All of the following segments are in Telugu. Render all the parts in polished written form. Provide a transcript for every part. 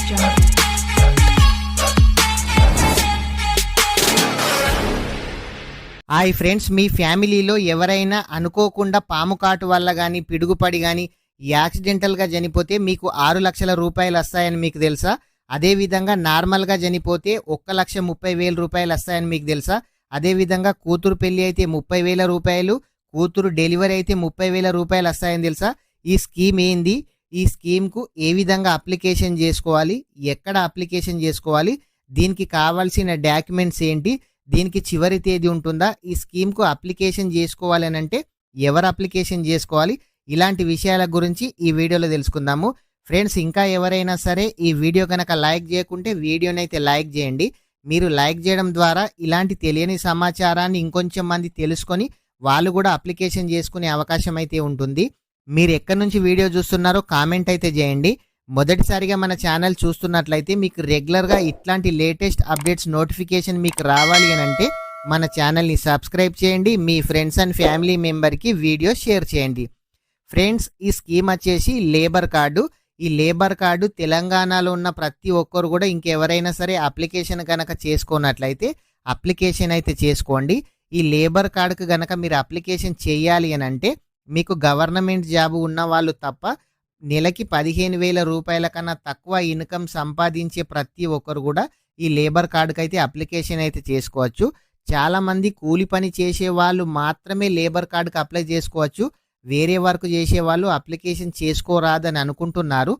jungle. హాయ్ ఫ్రెండ్స్, మీ ఫ్యామిలీలో ఎవరైనా అనుకోకుండా పాము కాటు వల్ల కానీ పిడుగుపడి కానీ యాక్సిడెంటల్గా చనిపోతే మీకు 6 లక్షల రూపాయలు వస్తాయని మీకు తెలుసా? అదేవిధంగా నార్మల్గా చనిపోతే 1,30,000 రూపాయలు వస్తాయని మీకు తెలుసా? అదేవిధంగా కూతురు పెళ్లి అయితే 30,000 రూపాయలు, కూతురు డెలివరీ అయితే 30,000 రూపాయలు వస్తాయని తెలుసా? ఈ స్కీమ్ ఏంది? ఈ స్కీమ్కు ఏ విధంగా అప్లికేషన్ చేసుకోవాలి, ఎక్కడ అప్లికేషన్ చేసుకోవాలి, దీనికి కావాల్సిన డాక్యుమెంట్స్ ఏంటి, దీనికి చివరి తేదీ ఉంటుందా, ఈ స్కీమ్కు అప్లికేషన్ చేసుకోవాలి అంటే ఎవరు అప్లికేషన్ చేసుకోవాలి, ఇలాంటి విషయాల గురించి ఈ వీడియోలో తెలుసుకుందాము. ఫ్రెండ్స్, ఇంకా ఎవరైనా సరే ఈ వీడియో కనుక లైక్ చేయకుంటే వీడియోని అయితే లైక్ చేయండి. మీరు లైక్ చేయడం ద్వారా ఇలాంటి తెలియని సమాచారాన్ని ఇంకొంచెం మంది తెలుసుకొని వాళ్ళు కూడా అప్లికేషన్ చేసుకునే అవకాశం అయితే ఉంటుంది. మీరు ఎక్కడి నుంచి వీడియో చూస్తున్నారో కామెంట్ అయితే చేయండి. మొదటిసారిగా మన ఛానల్ చూస్తున్నట్లయితే మీకు రెగ్యులర్గా ఇట్లాంటి లేటెస్ట్ అప్డేట్స్ నోటిఫికేషన్ మీకు రావాలి అని అంటే మన ఛానల్ని సబ్స్క్రైబ్ చేయండి. మీ ఫ్రెండ్స్ అండ్ ఫ్యామిలీ మెంబర్కి వీడియో షేర్ చేయండి. ఫ్రెండ్స్, ఈ స్కీమ్ వచ్చేసి లేబర్ కార్డు. ఈ లేబర్ కార్డు తెలంగాణలో ఉన్న ప్రతి ఒక్కరు కూడా ఇంకెవరైనా సరే అప్లికేషన్ కనుక చేసుకున్నట్లయితే అప్లికేషన్ అయితే చేసుకోండి. ఈ లేబర్ కార్డుకు కనుక మీరు అప్లికేషన్ చేయాలి అని అంటే మీకు గవర్నమెంట్ జాబ్ ఉన్న వాళ్ళు తప్ప నెలకి 15,000 రూపాయల కన్నా తక్కువ ఇన్కమ్ సంపాదించే ప్రతి ఒక్కరు కూడా ఈ లేబర్ కార్డుకి అయితే అప్లికేషన్ అయితే చేసుకోవచ్చు. చాలామంది కూలి పని చేసే వాళ్ళు మాత్రమే లేబర్ కార్డుకి అప్లై చేసుకోవచ్చు, వేరే వర్క్ చేసే వాళ్ళు అప్లికేషన్ చేసుకోరాదని అనుకుంటున్నారు.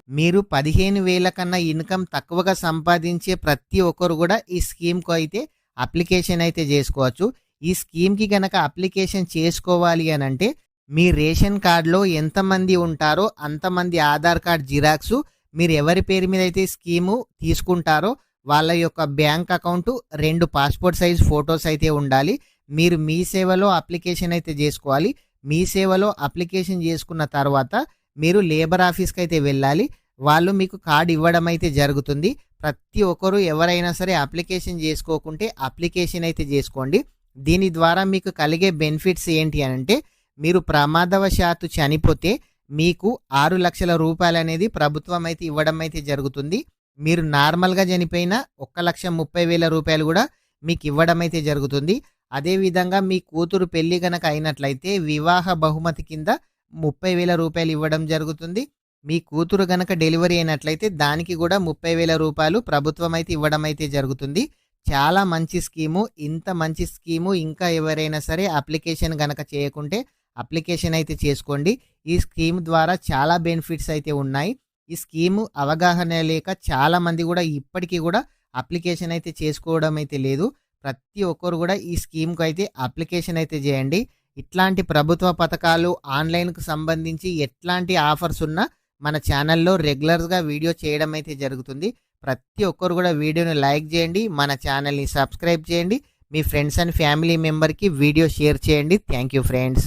మీరు 15,000 కన్నా ఇన్కమ్ తక్కువగా సంపాదించే ప్రతి ఒక్కరు కూడా ఈ స్కీమ్కు అయితే అప్లికేషన్ అయితే చేసుకోవచ్చు. ఈ స్కీమ్కి కనుక అప్లికేషన్ చేసుకోవాలి అని అంటే మీ రేషన్ కార్డులో ఎంతమంది ఉంటారో అంతమంది ఆధార్ కార్డ్ జిరాక్సు, మీరు ఎవరి పేరు మీద అయితే స్కీము తీసుకుంటారో వాళ్ళ యొక్క bank account, 2 passport size photos అయితే ఉండాలి. మీరు మీ సేవలో అప్లికేషన్ అయితే చేసుకోవాలి. మీ సేవలో అప్లికేషన్ చేసుకున్న తర్వాత మీరు లేబర్ ఆఫీస్కి అయితే వెళ్ళాలి. వాళ్ళు మీకు కార్డు ఇవ్వడం అయితే జరుగుతుంది. ప్రతి ఒక్కరు ఎవరైనా సరే అప్లికేషన్ చేసుకోకుంటే అప్లికేషన్ అయితే చేసుకోండి. దీని ద్వారా మీకు కలిగే బెనిఫిట్స్ ఏంటి అని అంటే మీరు ప్రమాదవశాత్తు చనిపోతే మీకు 6 లక్షల రూపాయలు అనేది ప్రభుత్వం అయితే ఇవ్వడం అయితే జరుగుతుంది. మీరు నార్మల్గా చనిపోయినా 1,30,000 రూపాయలు కూడా మీకు ఇవ్వడం అయితే జరుగుతుంది. అదేవిధంగా మీ కూతురు పెళ్లి కనుక అయినట్లయితే వివాహ బహుమతి కింద 30,000 రూపాయలు ఇవ్వడం జరుగుతుంది. మీ కూతురు కనుక డెలివరీ అయినట్లయితే దానికి కూడా 30,000 రూపాయలు ప్రభుత్వం అయితే ఇవ్వడం అయితే జరుగుతుంది. చాలా మంచి స్కీము. ఇంత మంచి స్కీము ఇంకా ఎవరైనా సరే అప్లికేషన్ కనుక చేయకుంటే అప్లికేషన్ అయితే చేసుకోండి. ఈ స్కీమ్ ద్వారా చాలా బెనిఫిట్స్ అయితే ఉన్నాయి. ఈ స్కీము అవగాహన లేక చాలామంది కూడా ఇప్పటికీ కూడా అప్లికేషన్ అయితే చేసుకోవడం అయితే లేదు. ప్రతి ఒక్కరు కూడా ఈ స్కీమ్కు అయితే అప్లికేషన్ అయితే చేయండి. ఇట్లాంటి ప్రభుత్వ పథకాలు ఆన్లైన్కు సంబంధించి ఎట్లాంటి ఆఫర్స్ ఉన్నా మన ఛానల్లో రెగ్యులర్గా వీడియో చేయడం అయితే జరుగుతుంది. ప్రతి ఒక్కరు కూడా వీడియోని లైక్ చేయండి, మన ఛానల్ని సబ్స్క్రైబ్ చేయండి, మీ ఫ్రెండ్స్ అండ్ ఫ్యామిలీ మెంబర్కి వీడియో షేర్ చేయండి. Thank you friends.